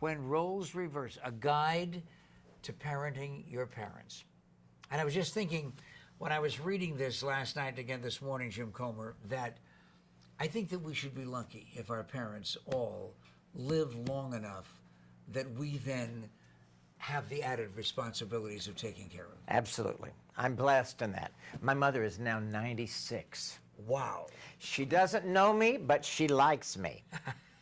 When Roles Reverse, a guide to parenting your parents. And I was just thinking, when I was reading this last night and again this morning, Jim Comer, that I think that we should be lucky if our parents all live long enough that we then have the added responsibilities of taking care of them. Absolutely. I'm blessed in that. My mother is now 96. Wow. She doesn't know me, but she likes me,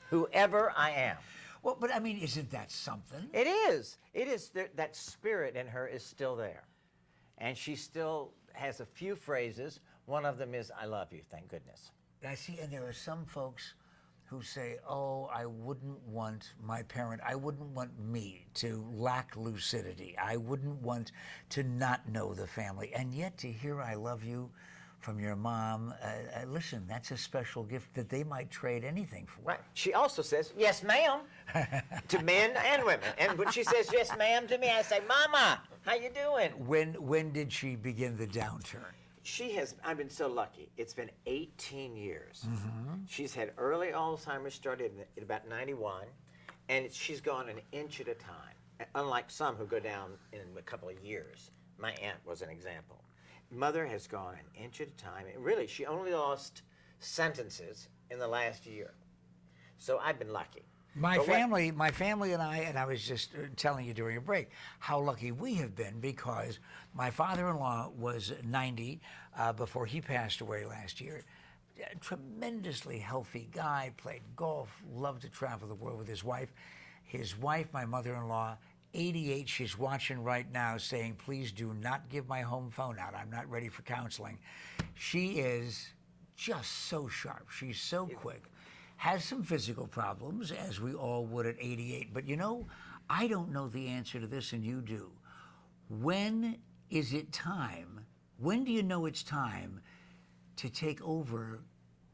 whoever I am. Well, but I mean, isn't that something? It is. It is. That spirit in her is still there. And she still has a few phrases. One of them is, I love you, thank goodness. I see, and there are some folks who say, oh, I wouldn't want I wouldn't want me to lack lucidity. I wouldn't want to not know the family. And yet to hear I love you from your mom, listen, that's a special gift that they might trade anything for. Right. She also says, yes, ma'am, to men and women. And when she says, yes, ma'am, to me, I say, Mama, how you doing? When did she begin the downturn? I've been so lucky. It's been 18 years. Mm-hmm. She's had early Alzheimer's, started in about 91, and she's gone an inch at a time, unlike some who go down in a couple of years. My aunt was an example. Mother has gone an inch at a time, and really, she only lost sentences in the last year. So I've been lucky. My family and I was just telling you during a break how lucky we have been, because my father-in-law was 90 before he passed away last year. A tremendously healthy guy, played golf, loved to travel the world with his wife. His wife, my mother-in-law, 88, she's watching right now, saying, please do not give my home phone out. I'm not ready for counseling. She is just so sharp. She's so quick. Has some physical problems, as we all would at 88. But you know, I don't know the answer to this, and you do. When is it time? When do you know it's time to take over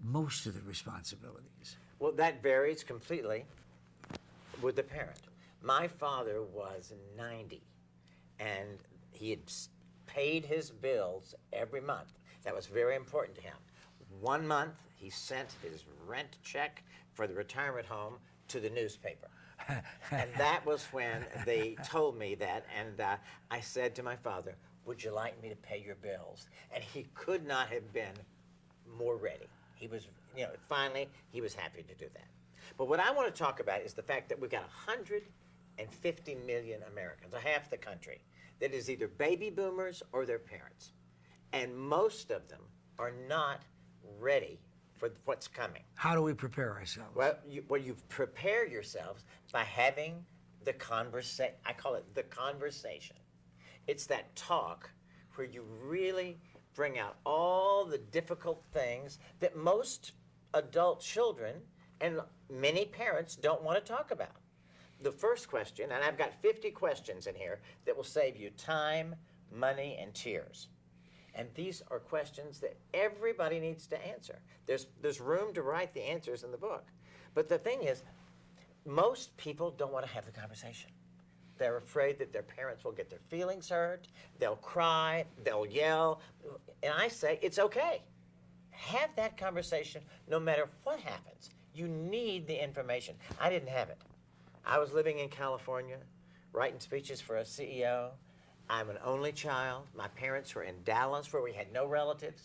most of the responsibilities? Well, that varies completely with the parent. My father was 90, and he had paid his bills every month. That was very important to him. 1 month, he sent his rent check for the retirement home to the newspaper. And that was when they told me that, and I said to my father, would you like me to pay your bills? And he could not have been more ready. He was, finally, he was happy to do that. But what I want to talk about is the fact that we've got 150 million Americans, or half the country, that is either baby boomers or their parents. And most of them are not ready for what's coming. How do we prepare ourselves? Well, you prepare yourselves by having the conversation. I call it the conversation. It's that talk where you really bring out all the difficult things that most adult children and many parents don't want to talk about. The first question, and I've got 50 questions in here that will save you time, money, and tears. And these are questions that everybody needs to answer. There's room to write the answers in the book. But the thing is, most people don't want to have the conversation. They're afraid that their parents will get their feelings hurt, they'll cry, they'll yell. And I say, it's okay. Have that conversation no matter what happens. You need the information. I didn't have it. I was living in California, writing speeches for a CEO. I'm an only child. My parents were in Dallas, where we had no relatives.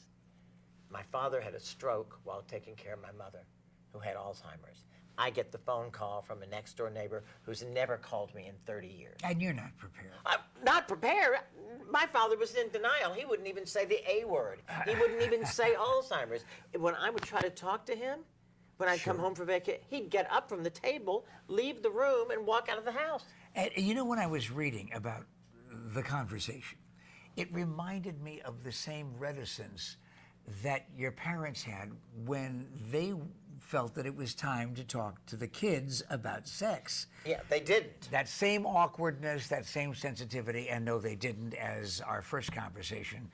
My father had a stroke while taking care of my mother, who had Alzheimer's. I get the phone call from a next-door neighbor who's never called me in 30 years. And you're not prepared. I'm not prepared? My father was in denial. He wouldn't even say the A word. He wouldn't even say Alzheimer's. When I would try to talk to him, when I'd come home for vacation, he'd get up from the table, leave the room, and walk out of the house. And you know, when I was reading about the conversation, it reminded me of the same reticence that your parents had when they felt that it was time to talk to the kids about sex. Yeah, they didn't. That same awkwardness, that same sensitivity, and no, they didn't, as our first conversation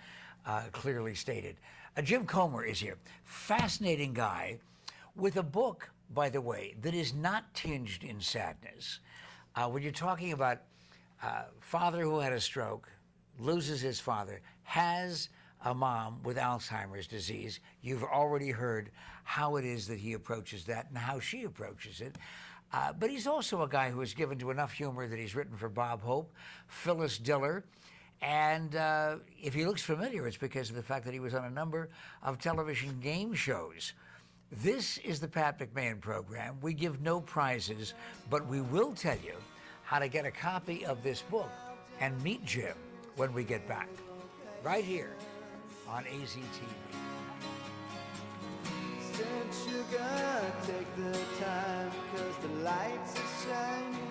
clearly stated. Jim Comer is here. Fascinating guy with a book, by the way, that is not tinged in sadness. When you're talking about father who had a stroke, loses his father, has a mom with Alzheimer's disease. You've already heard how it is that he approaches that and how she approaches it. But he's also a guy who is given to enough humor that he's written for Bob Hope, Phyllis Diller, and if he looks familiar, it's because of the fact that he was on a number of television game shows. This is the Pat McMahon program. We give no prizes, but we will tell you how to get a copy of this book and meet Jim when we get back, right here on AZTV. Said sugar, take the time, 'cause the lights are shining.